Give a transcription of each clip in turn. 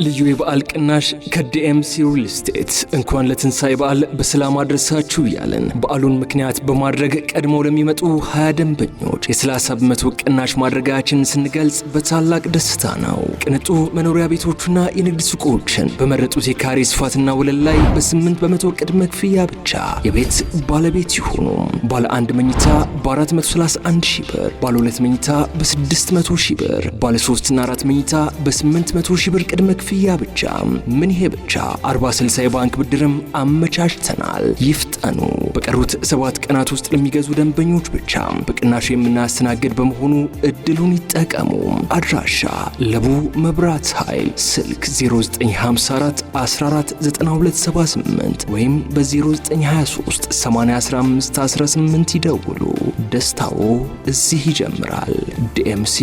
ልዩ የበዓል ቅናሽ ከዲኤምሲ ሪል ስቴት እንኳን ለትንሳኤ በዓል በሰላም አድረሳችሁ እያለን በዓሉን ምክንያት በማድረግ ቀድመው ለሚመጡ 20 ደንበኞች የ30 በመቶ ቅናሽ ማድረጋችንን ስንገልጽ በታላቅ ደስታ ነው። ቅንጡ መኖሪያ ቤቶችና የንግድ ሱቆችን በመረጡት የካሬ ስፋትና ወለል ላይ በ8 በመቶ ቅድመ ክፍያ ብቻ የቤት ባለቤት ይሁኑ። ባለ 1 መኝታ በ431 ሺህ ብር፣ ባለ 2 መኝታ በ600 ሺህ ብር፣ ባለ 3 እና 4 መኝታ በ800 ሺህ ብር ቅድመ ክፍያ ብቻ። ምን ይሄ ብቻ 40/60 የባንክ ብድርም አመቻችተናል። ይፍጠኑ። በቀሩት 7 ቀናት ውስጥ ለሚገዙ ደንበኞች ብቻ በቅናሽ የምናስተናግድ በመሆኑ እድሉን ይጠቀሙ። አድራሻ ለቡ መብራት ኃይል፣ ስልክ 0954 14 9278 ወይም በ0923 80 15 18 ይደውሉ። ደስታው እዚህ ይጀምራል። ዲኤምሲ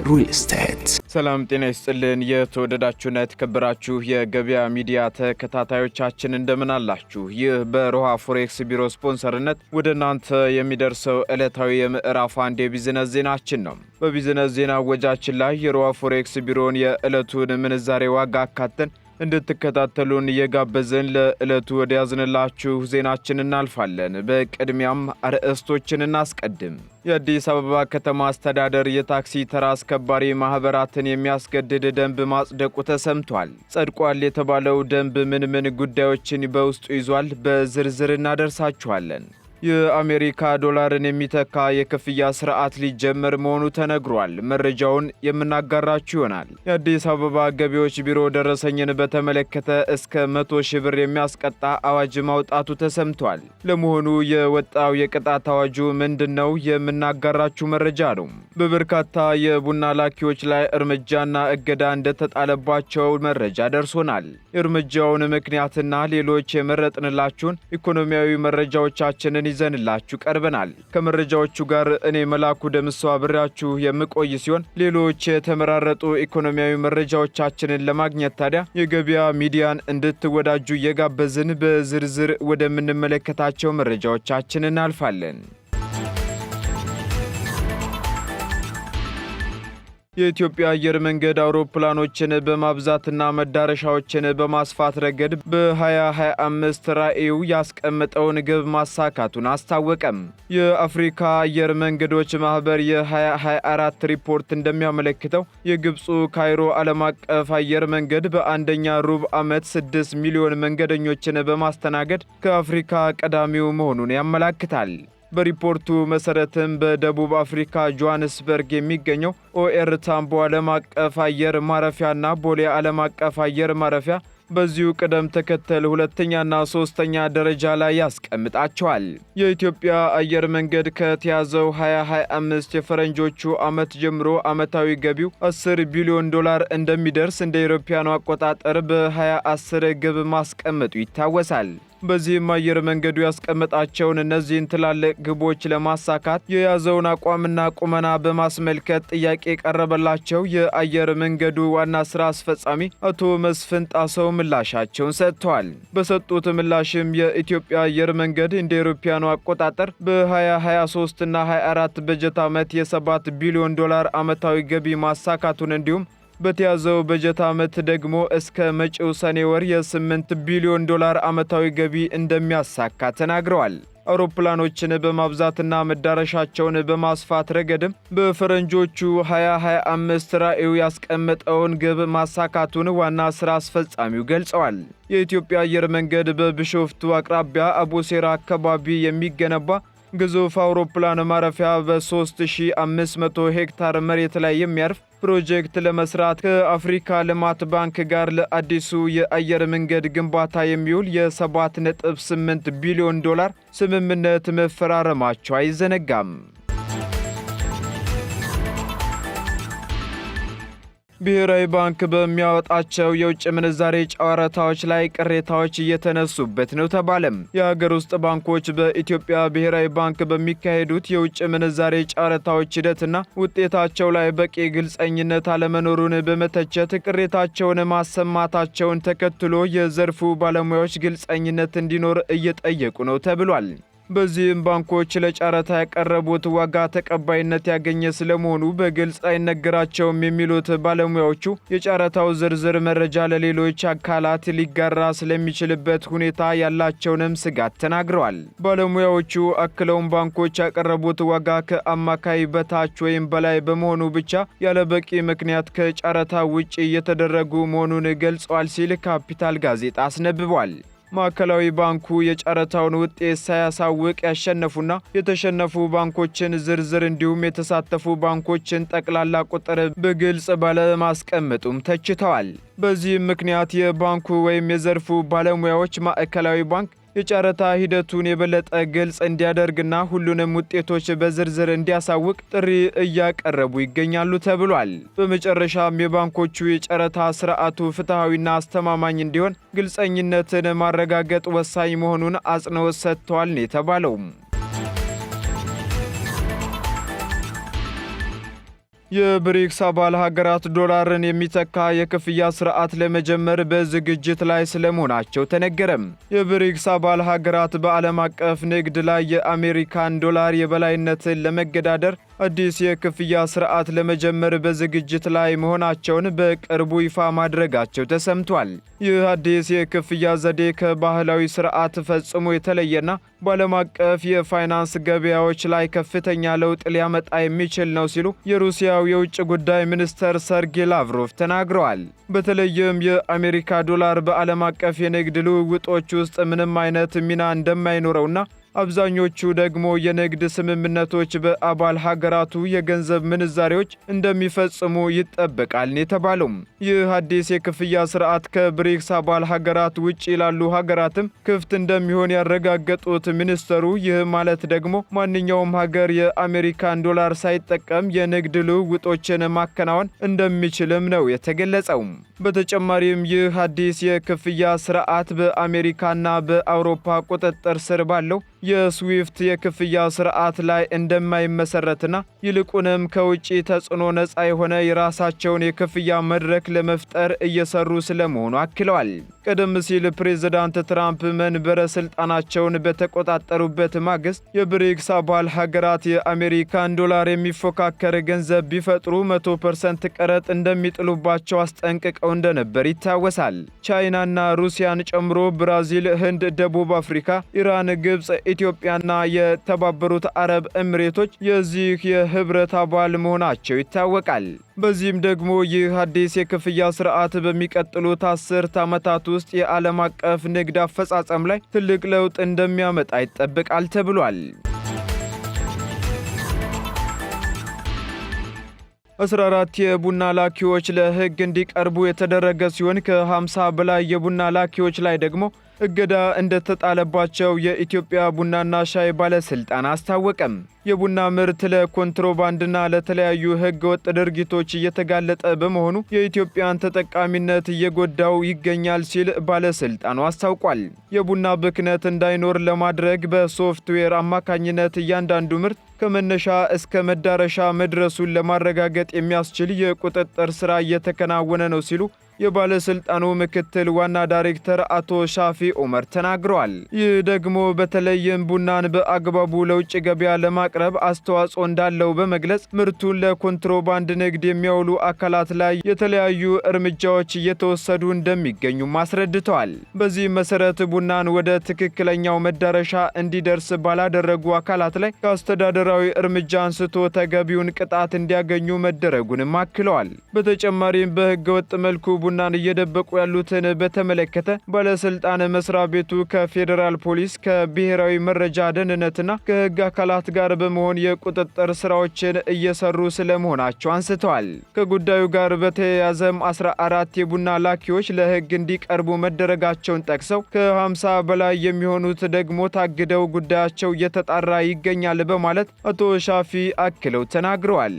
ሪል ስቴት። ሰላም ጤና ይስጥልን። የተወደዳችሁና የተከበራችሁ የገበያ ሚዲያ ተከታታዮቻችን እንደምን አላችሁ? ይህ በሮሃ ፎሬክስ ቢሮ ስፖንሰርነት ወደ እናንተ የሚደርሰው ዕለታዊ የምዕራፍ 1 የቢዝነስ ዜናችን ነው። በቢዝነስ ዜና ወጃችን ላይ የሮሃ ፎሬክስ ቢሮን የዕለቱን ምንዛሬ ዋጋ አካተን እንድትከታተሉን እየጋበዝን ለዕለቱ ወደ ያዝንላችሁ ዜናችን እናልፋለን። በቅድሚያም አርዕስቶችን እናስቀድም። የአዲስ አበባ ከተማ አስተዳደር የታክሲ ተራ አስከባሪ ማህበራትን የሚያስገድድ ደንብ ማጽደቁ ተሰምቷል። ጸድቋል የተባለው ደንብ ምን ምን ጉዳዮችን በውስጡ ይዟል? በዝርዝር እናደርሳችኋለን። የአሜሪካ ዶላርን የሚተካ የክፍያ ስርዓት ሊጀመር መሆኑ ተነግሯል። መረጃውን የምናጋራችሁ ይሆናል። የአዲስ አበባ ገቢዎች ቢሮ ደረሰኝን በተመለከተ እስከ 100 ሺህ ብር የሚያስቀጣ አዋጅ ማውጣቱ ተሰምቷል። ለመሆኑ የወጣው የቅጣት አዋጁ ምንድነው? የምናጋራችሁ መረጃ ነው። በበርካታ የቡና ላኪዎች ላይ እርምጃና እገዳ እንደተጣለባቸው መረጃ ደርሶናል። የእርምጃውን ምክንያትና ሌሎች የመረጥንላችሁን ኢኮኖሚያዊ መረጃዎቻችንን ይዘንላችሁ ቀርበናል። ከመረጃዎቹ ጋር እኔ መላኩ ደምሰው አብሬያችሁ የምቆይ ሲሆን ሌሎች የተመራረጡ ኢኮኖሚያዊ መረጃዎቻችንን ለማግኘት ታዲያ የገበያ ሚዲያን እንድትወዳጁ እየጋበዝን በዝርዝር ወደምንመለከታቸው መረጃዎቻችን እናልፋለን። የኢትዮጵያ አየር መንገድ አውሮፕላኖችን በማብዛትና መዳረሻዎችን በማስፋት ረገድ በ2025 ራዕዩ ያስቀመጠውን ግብ ማሳካቱን አስታወቀም። የአፍሪካ አየር መንገዶች ማህበር የ2024 ሪፖርት እንደሚያመለክተው የግብፁ ካይሮ ዓለም አቀፍ አየር መንገድ በአንደኛ ሩብ ዓመት 6 ሚሊዮን መንገደኞችን በማስተናገድ ከአፍሪካ ቀዳሚው መሆኑን ያመለክታል። በሪፖርቱ መሰረትም በደቡብ አፍሪካ ጆሃንስበርግ የሚገኘው ኦኤር ታምቦ ዓለም አቀፍ አየር ማረፊያና ቦሌ ዓለም አቀፍ አየር ማረፊያ በዚሁ ቅደም ተከተል ሁለተኛና ሶስተኛ ደረጃ ላይ ያስቀምጣቸዋል። የኢትዮጵያ አየር መንገድ ከተያዘው 2025 የፈረንጆቹ ዓመት ጀምሮ ዓመታዊ ገቢው 10 ቢሊዮን ዶላር እንደሚደርስ እንደ አውሮፓውያኑ አቆጣጠር በ2010 ግብ ማስቀመጡ ይታወሳል። በዚህም አየር መንገዱ ያስቀመጣቸውን እነዚህን ትላልቅ ግቦች ለማሳካት የያዘውን አቋምና ቁመና በማስመልከት ጥያቄ የቀረበላቸው የአየር መንገዱ ዋና ስራ አስፈጻሚ አቶ መስፍን ጣሰው ምላሻቸውን ሰጥተዋል። በሰጡት ምላሽም የኢትዮጵያ አየር መንገድ እንደ አውሮፓውያኑ አቆጣጠር በ2023 እና 24 በጀት ዓመት የ7 ቢሊዮን ዶላር ዓመታዊ ገቢ ማሳካቱን እንዲሁም በተያዘው በጀት ዓመት ደግሞ እስከ መጪው ሰኔ ወር የ8 ቢሊዮን ዶላር ዓመታዊ ገቢ እንደሚያሳካ ተናግረዋል። አውሮፕላኖችን በማብዛትና መዳረሻቸውን በማስፋት ረገድም በፈረንጆቹ 2025 ራዕዩ ያስቀመጠውን ግብ ማሳካቱን ዋና ስራ አስፈጻሚው ገልጸዋል። የኢትዮጵያ አየር መንገድ በቢሾፍቱ አቅራቢያ አቡሴራ አካባቢ የሚገነባ ግዙፍ አውሮፕላን ማረፊያ በ3500 ሄክታር መሬት ላይ የሚያርፍ ፕሮጀክት ለመስራት ከአፍሪካ ልማት ባንክ ጋር ለአዲሱ የአየር መንገድ ግንባታ የሚውል የ7.8 ቢሊዮን ዶላር ስምምነት መፈራረማቸው አይዘነጋም። ብሔራዊ ባንክ በሚያወጣቸው የውጭ ምንዛሬ ጨረታዎች ላይ ቅሬታዎች እየተነሱበት ነው ተባለም። የሀገር ውስጥ ባንኮች በኢትዮጵያ ብሔራዊ ባንክ በሚካሄዱት የውጭ ምንዛሬ ጨረታዎች ሂደትና ውጤታቸው ላይ በቂ ግልጸኝነት አለመኖሩን በመተቸት ቅሬታቸውን ማሰማታቸውን ተከትሎ የዘርፉ ባለሙያዎች ግልጸኝነት እንዲኖር እየጠየቁ ነው ተብሏል። በዚህም ባንኮች ለጨረታ ያቀረቡት ዋጋ ተቀባይነት ያገኘ ስለመሆኑ በግልጽ አይነገራቸውም የሚሉት ባለሙያዎቹ የጨረታው ዝርዝር መረጃ ለሌሎች አካላት ሊጋራ ስለሚችልበት ሁኔታ ያላቸውንም ስጋት ተናግረዋል። ባለሙያዎቹ አክለውም ባንኮች ያቀረቡት ዋጋ ከአማካይ በታች ወይም በላይ በመሆኑ ብቻ ያለበቂ ምክንያት ከጨረታ ውጪ እየተደረጉ መሆኑን ገልጸዋል ሲል ካፒታል ጋዜጣ አስነብቧል። ማዕከላዊ ባንኩ የጨረታውን ውጤት ሳያሳውቅ ያሸነፉና የተሸነፉ ባንኮችን ዝርዝር እንዲሁም የተሳተፉ ባንኮችን ጠቅላላ ቁጥር በግልጽ ባለማስቀመጡም ተችተዋል። በዚህም ምክንያት የባንኩ ወይም የዘርፉ ባለሙያዎች ማዕከላዊ ባንክ የጨረታ ሂደቱን የበለጠ ግልጽ እንዲያደርግና ሁሉንም ውጤቶች በዝርዝር እንዲያሳውቅ ጥሪ እያቀረቡ ይገኛሉ ተብሏል። በመጨረሻም የባንኮቹ የጨረታ ስርዓቱ ፍትሐዊና አስተማማኝ እንዲሆን ግልጸኝነትን ማረጋገጥ ወሳኝ መሆኑን አጽንኦት ሰጥተዋል ነው የተባለው። የብሪክስ አባል ሀገራት ዶላርን የሚተካ የክፍያ ስርዓት ለመጀመር በዝግጅት ላይ ስለመሆናቸው ተነገረም። የብሪክስ አባል ሀገራት በዓለም አቀፍ ንግድ ላይ የአሜሪካን ዶላር የበላይነትን ለመገዳደር አዲስ የክፍያ ስርዓት ለመጀመር በዝግጅት ላይ መሆናቸውን በቅርቡ ይፋ ማድረጋቸው ተሰምቷል። ይህ አዲስ የክፍያ ዘዴ ከባህላዊ ስርዓት ፈጽሞ የተለየና በዓለም አቀፍ የፋይናንስ ገበያዎች ላይ ከፍተኛ ለውጥ ሊያመጣ የሚችል ነው ሲሉ የሩሲያው የውጭ ጉዳይ ሚኒስተር ሰርጌይ ላቭሮቭ ተናግረዋል። በተለይም የአሜሪካ ዶላር በዓለም አቀፍ የንግድ ልውውጦች ውስጥ ምንም አይነት ሚና እንደማይኖረውና አብዛኞቹ ደግሞ የንግድ ስምምነቶች በአባል ሀገራቱ የገንዘብ ምንዛሬዎች እንደሚፈጽሙ ይጠበቃል የተባለው ይህ አዲስ የክፍያ ስርዓት ከብሪክስ አባል ሀገራት ውጭ ላሉ ሀገራትም ክፍት እንደሚሆን ያረጋገጡት ሚኒስተሩ ይህ ማለት ደግሞ ማንኛውም ሀገር የአሜሪካን ዶላር ሳይጠቀም የንግድ ልውውጦችን ማከናወን እንደሚችልም ነው የተገለጸው። በተጨማሪም ይህ አዲስ የክፍያ ስርዓት በአሜሪካና በአውሮፓ ቁጥጥር ስር ባለው የስዊፍት የክፍያ ስርዓት ላይ እንደማይመሰረትና ይልቁንም ከውጪ ተጽዕኖ ነፃ የሆነ የራሳቸውን የክፍያ መድረክ ለመፍጠር እየሰሩ ስለመሆኑ አክለዋል። ቀደም ሲል ፕሬዝዳንት ትራምፕ መንበረ ስልጣናቸውን በተቆጣጠሩበት ማግስት የብሪክስ አባል ሀገራት የአሜሪካን ዶላር የሚፎካከር ገንዘብ ቢፈጥሩ 100% ቀረጥ እንደሚጥሉባቸው አስጠንቅቀው እንደነበር ይታወሳል። ቻይናና ሩሲያን ጨምሮ ብራዚል፣ ህንድ፣ ደቡብ አፍሪካ፣ ኢራን፣ ግብፅ፣ ኢትዮጵያና የተባበሩት አረብ ኤሚሬቶች የዚህ የህብረት አባል መሆናቸው ይታወቃል። በዚህም ደግሞ ይህ አዲስ የክፍያ ስርዓት በሚቀጥሉት 10 ዓመታት ውስጥ የዓለም አቀፍ ንግድ አፈጻጸም ላይ ትልቅ ለውጥ እንደሚያመጣ ይጠበቃል ተብሏል። 14 የቡና ላኪዎች ለህግ እንዲቀርቡ የተደረገ ሲሆን ከ50 በላይ የቡና ላኪዎች ላይ ደግሞ እገዳ እንደተጣለባቸው የኢትዮጵያ ቡናና ሻይ ባለስልጣን አስታወቀም። የቡና ምርት ለኮንትሮባንድና ለተለያዩ ህገወጥ ድርጊቶች እየተጋለጠ በመሆኑ የኢትዮጵያን ተጠቃሚነት እየጎዳው ይገኛል ሲል ባለስልጣኑ አስታውቋል። የቡና ብክነት እንዳይኖር ለማድረግ በሶፍትዌር አማካኝነት እያንዳንዱ ምርት ከመነሻ እስከ መዳረሻ መድረሱን ለማረጋገጥ የሚያስችል የቁጥጥር ሥራ እየተከናወነ ነው ሲሉ የባለስልጣኑ ምክትል ዋና ዳይሬክተር አቶ ሻፊ ኡመር ተናግረዋል። ይህ ደግሞ በተለይም ቡናን በአግባቡ ለውጭ ገበያ ለማቅረብ አስተዋጽኦ እንዳለው በመግለጽ ምርቱን ለኮንትሮባንድ ንግድ የሚያውሉ አካላት ላይ የተለያዩ እርምጃዎች እየተወሰዱ እንደሚገኙም አስረድተዋል። በዚህ መሰረት ቡናን ወደ ትክክለኛው መዳረሻ እንዲደርስ ባላደረጉ አካላት ላይ ከአስተዳደራዊ እርምጃ አንስቶ ተገቢውን ቅጣት እንዲያገኙ መደረጉንም አክለዋል። በተጨማሪም በህገወጥ መልኩ ቡናን እየደበቁ ያሉትን በተመለከተ ባለስልጣን መስሪያ ቤቱ ከፌዴራል ፖሊስ ከብሔራዊ መረጃ ደህንነትና ከህግ አካላት ጋር በመሆን የቁጥጥር ስራዎችን እየሰሩ ስለመሆናቸው አንስተዋል። ከጉዳዩ ጋር በተያያዘም 14 የቡና ላኪዎች ለህግ እንዲቀርቡ መደረጋቸውን ጠቅሰው ከ50 በላይ የሚሆኑት ደግሞ ታግደው ጉዳያቸው እየተጣራ ይገኛል በማለት አቶ ሻፊ አክለው ተናግረዋል።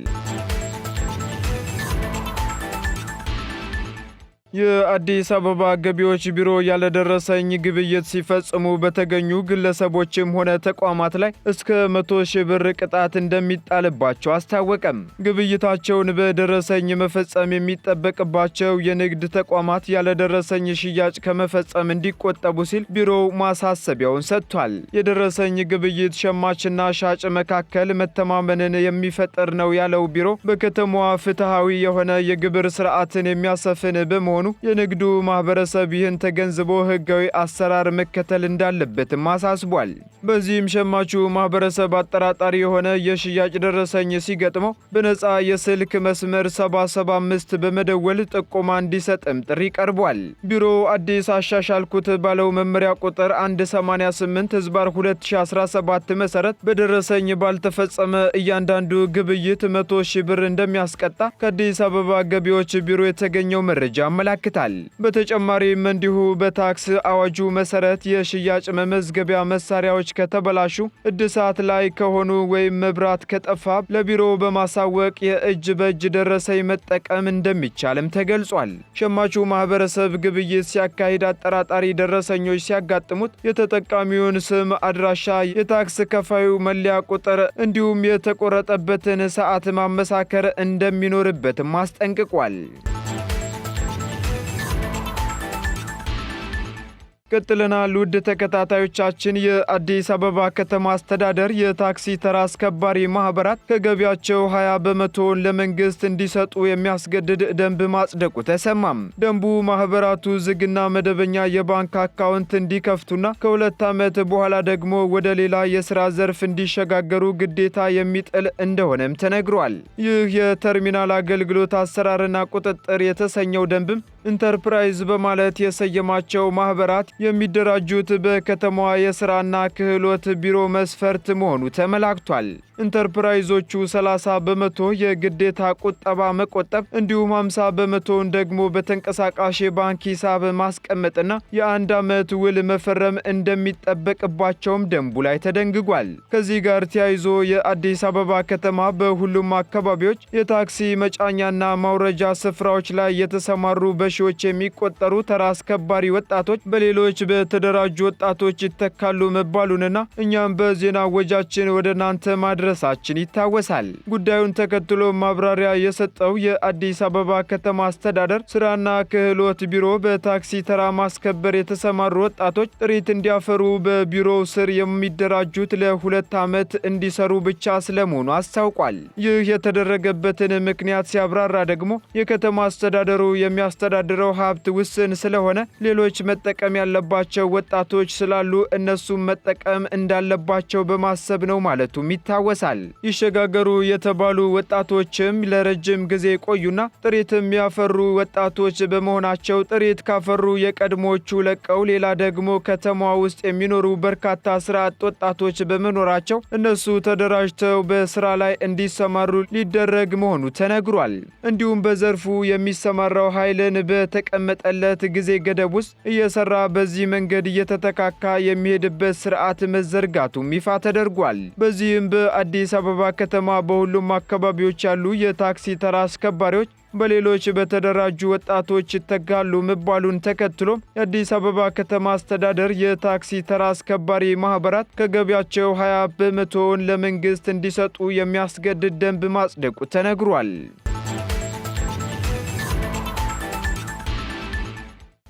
የአዲስ አበባ ገቢዎች ቢሮ ያለደረሰኝ ግብይት ሲፈጽሙ በተገኙ ግለሰቦችም ሆነ ተቋማት ላይ እስከ 100,000 ብር ቅጣት እንደሚጣልባቸው አስታወቀም። ግብይታቸውን በደረሰኝ መፈጸም የሚጠበቅባቸው የንግድ ተቋማት ያለደረሰኝ ሽያጭ ከመፈጸም እንዲቆጠቡ ሲል ቢሮው ማሳሰቢያውን ሰጥቷል። የደረሰኝ ግብይት ሸማችና ሻጭ መካከል መተማመንን የሚፈጥር ነው ያለው ቢሮ በከተማዋ ፍትሃዊ የሆነ የግብር ስርዓትን የሚያሰፍን በመሆኑ የንግዱ ማህበረሰብ ይህን ተገንዝቦ ህጋዊ አሰራር መከተል እንዳለበትም አሳስቧል። በዚህም ሸማቹ ማህበረሰብ አጠራጣሪ የሆነ የሽያጭ ደረሰኝ ሲገጥመው በነፃ የስልክ መስመር 775 በመደወል ጥቆማ እንዲሰጥም ጥሪ ቀርቧል። ቢሮው አዲስ አሻሻልኩት ባለው መመሪያ ቁጥር 188/2017 መሰረት በደረሰኝ ባልተፈጸመ እያንዳንዱ ግብይት 100,000 ብር እንደሚያስቀጣ ከአዲስ አበባ ገቢዎች ቢሮ የተገኘው መረጃ ያመለክታል። በተጨማሪም እንዲሁ በታክስ አዋጁ መሰረት የሽያጭ መመዝገቢያ መሳሪያዎች ከተበላሹ፣ እድሳት ላይ ከሆኑ ወይም መብራት ከጠፋ ለቢሮ በማሳወቅ የእጅ በእጅ ደረሰኝ መጠቀም እንደሚቻልም ተገልጿል። ሸማቹ ማህበረሰብ ግብይት ሲያካሂድ አጠራጣሪ ደረሰኞች ሲያጋጥሙት የተጠቃሚውን ስም፣ አድራሻ፣ የታክስ ከፋዩ መለያ ቁጥር እንዲሁም የተቆረጠበትን ሰዓት ማመሳከር እንደሚኖርበትም አስጠንቅቋል። ቀጥለናል። ውድ ተከታታዮቻችን የአዲስ አበባ ከተማ አስተዳደር የታክሲ ተራ አስከባሪ ማህበራት ከገቢያቸው 20 በመቶውን ለመንግስት እንዲሰጡ የሚያስገድድ ደንብ ማጽደቁ ተሰማም። ደንቡ ማህበራቱ ዝግና መደበኛ የባንክ አካውንት እንዲከፍቱና ከ2 ዓመት በኋላ ደግሞ ወደ ሌላ የስራ ዘርፍ እንዲሸጋገሩ ግዴታ የሚጥል እንደሆነም ተነግሯል። ይህ የተርሚናል አገልግሎት አሰራርና ቁጥጥር የተሰኘው ደንብም ኢንተርፕራይዝ በማለት የሰየማቸው ማህበራት የሚደራጁት በከተማዋ የሥራና ክህሎት ቢሮ መስፈርት መሆኑ ተመላክቷል። ኢንተርፕራይዞቹ 30 በመቶ የግዴታ ቁጠባ መቆጠብ እንዲሁም 50 በመቶውን ደግሞ በተንቀሳቃሽ የባንክ ሂሳብ ማስቀመጥና የ1 ዓመት ውል መፈረም እንደሚጠበቅባቸውም ደንቡ ላይ ተደንግጓል። ከዚህ ጋር ተያይዞ የአዲስ አበባ ከተማ በሁሉም አካባቢዎች የታክሲ መጫኛና ማውረጃ ስፍራዎች ላይ የተሰማሩ በሺዎች የሚቆጠሩ ተራ አስከባሪ ወጣቶች በሌሎች በተደራጁ ወጣቶች ይተካሉ መባሉንና እኛም በዜና ወጃችን ወደ እናንተ ማድረሳችን ይታወሳል። ጉዳዩን ተከትሎ ማብራሪያ የሰጠው የአዲስ አበባ ከተማ አስተዳደር ስራና ክህሎት ቢሮ በታክሲ ተራ ማስከበር የተሰማሩ ወጣቶች ጥሪት እንዲያፈሩ በቢሮው ስር የሚደራጁት ለ2 ዓመት እንዲሰሩ ብቻ ስለመሆኑ አስታውቋል። ይህ የተደረገበትን ምክንያት ሲያብራራ ደግሞ የከተማ አስተዳደሩ የሚያስተዳድረው ሀብት ውስን ስለሆነ ሌሎች መጠቀም ያለባቸው ወጣቶች ስላሉ እነሱም መጠቀም እንዳለባቸው በማሰብ ነው ማለቱም ይታወሳል። ይሸጋገሩ የተባሉ ወጣቶችም ለረጅም ጊዜ ቆዩና ጥሪትም ያፈሩ ወጣቶች በመሆናቸው ጥሪት ካፈሩ የቀድሞቹ ለቀው ሌላ ደግሞ ከተማዋ ውስጥ የሚኖሩ በርካታ ስራ አጥ ወጣቶች በመኖራቸው እነሱ ተደራጅተው በስራ ላይ እንዲሰማሩ ሊደረግ መሆኑ ተነግሯል። እንዲሁም በዘርፉ የሚሰማራው ኃይልን በተቀመጠለት ጊዜ ገደብ ውስጥ እየሰራ በዚህ መንገድ እየተተካካ የሚሄድበት ስርዓት መዘርጋቱም ይፋ ተደርጓል። በዚህም በአዲስ አበባ ከተማ በሁሉም አካባቢዎች ያሉ የታክሲ ተራ አስከባሪዎች በሌሎች በተደራጁ ወጣቶች ይተካሉ መባሉን ተከትሎ የአዲስ አበባ ከተማ አስተዳደር የታክሲ ተራ አስከባሪ ማህበራት ከገቢያቸው 20 በመቶውን ለመንግስት እንዲሰጡ የሚያስገድድ ደንብ ማጽደቁ ተነግሯል።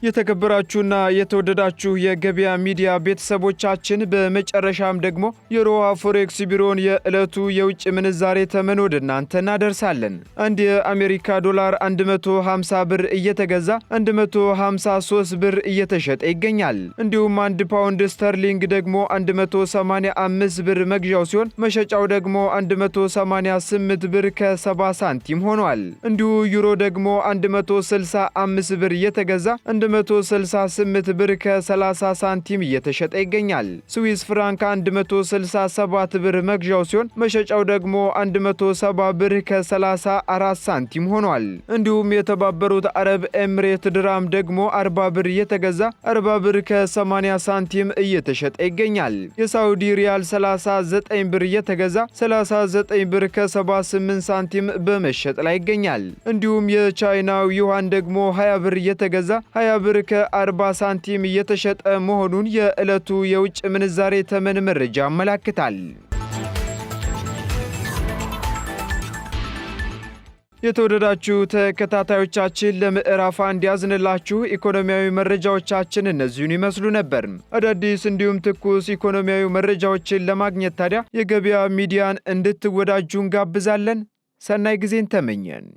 የተከበራችሁና የተወደዳችሁ የገበያ ሚዲያ ቤተሰቦቻችን በመጨረሻም ደግሞ የሮሃ ፎሬክስ ቢሮን የዕለቱ የውጭ ምንዛሬ ተመን ወደ እናንተ እናደርሳለን። አንድ የአሜሪካ ዶላር 150 ብር እየተገዛ 153 ብር እየተሸጠ ይገኛል። እንዲሁም 1 ፓውንድ ስተርሊንግ ደግሞ 185 ብር መግዣው ሲሆን መሸጫው ደግሞ 188 ብር ከ70 ሳንቲም ሆኗል። እንዲሁ ዩሮ ደግሞ 165 ብር እየተገዛ 168 ብር ከ30 ሳንቲም እየተሸጠ ይገኛል። ስዊስ ፍራንክ 167 ብር መግዣው ሲሆን መሸጫው ደግሞ 170 ብር ከ34 ሳንቲም ሆኗል። እንዲሁም የተባበሩት አረብ ኤምሬት ድራም ደግሞ 40 ብር እየተገዛ 40 ብር ከ80 ሳንቲም እየተሸጠ ይገኛል። የሳውዲ ሪያል 39 ብር እየተገዛ 39 ብር ከ78 ሳንቲም በመሸጥ ላይ ይገኛል። እንዲሁም የቻይናው ዩዋን ደግሞ 20 ብር እየተገዛ 20 ብር ከ40 ሳንቲም እየተሸጠ መሆኑን የዕለቱ የውጭ ምንዛሬ ተመን መረጃ ያመለክታል። የተወደዳችሁ ተከታታዮቻችን ለምዕራፍ 1 ያዝንላችሁ ኢኮኖሚያዊ መረጃዎቻችን እነዚህን ይመስሉ ነበር። አዳዲስ እንዲሁም ትኩስ ኢኮኖሚያዊ መረጃዎችን ለማግኘት ታዲያ የገበያ ሚዲያን እንድትወዳጁ እንጋብዛለን። ሰናይ ጊዜን ተመኘን።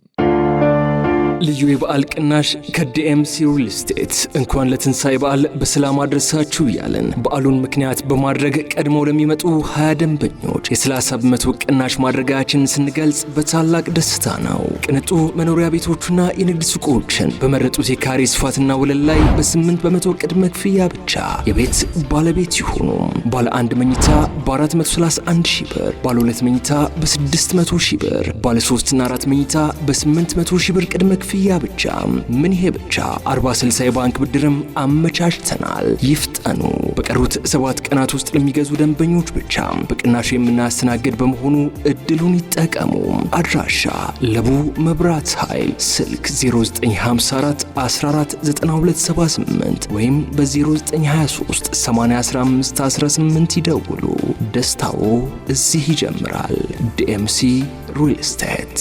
ልዩ የበዓል ቅናሽ ከዲኤምሲ ሪል ስቴት እንኳን ለትንሳኤ በዓል በሰላም አድረሳችሁ እያለን በዓሉን ምክንያት በማድረግ ቀድመው ለሚመጡ 20 ደንበኞች የ30 በመቶ ቅናሽ ማድረጋችንን ስንገልጽ በታላቅ ደስታ ነው። ቅንጡ መኖሪያ ቤቶችና የንግድ ሱቆችን በመረጡት የካሬ ስፋትና ወለል ላይ በ8 በመቶ ቅድመ ክፍያ ብቻ የቤት ባለቤት ይሁኑ። ባለ 1 መኝታ በ431 ሺህ ብር፣ ባለ 2 መኝታ በ600 ሺህ ብር፣ ባለ 3 እና 4 መኝታ በ800 ሺህ ብር ቅድመ ክፍያ ብቻ። ምን ይሄ ብቻ 40/60 የባንክ ብድርም አመቻችተናል። ይፍጠኑ። በቀሩት 7 ቀናት ውስጥ ለሚገዙ ደንበኞች ብቻ በቅናሽ የምናስተናግድ በመሆኑ እድሉን ይጠቀሙ። አድራሻ ለቡ መብራት ኃይል፣ ስልክ 0954 14 9278 ወይም በ0923 8015 18 ይደውሉ። ደስታው እዚህ ይጀምራል። ዲኤምሲ ሪል ስቴት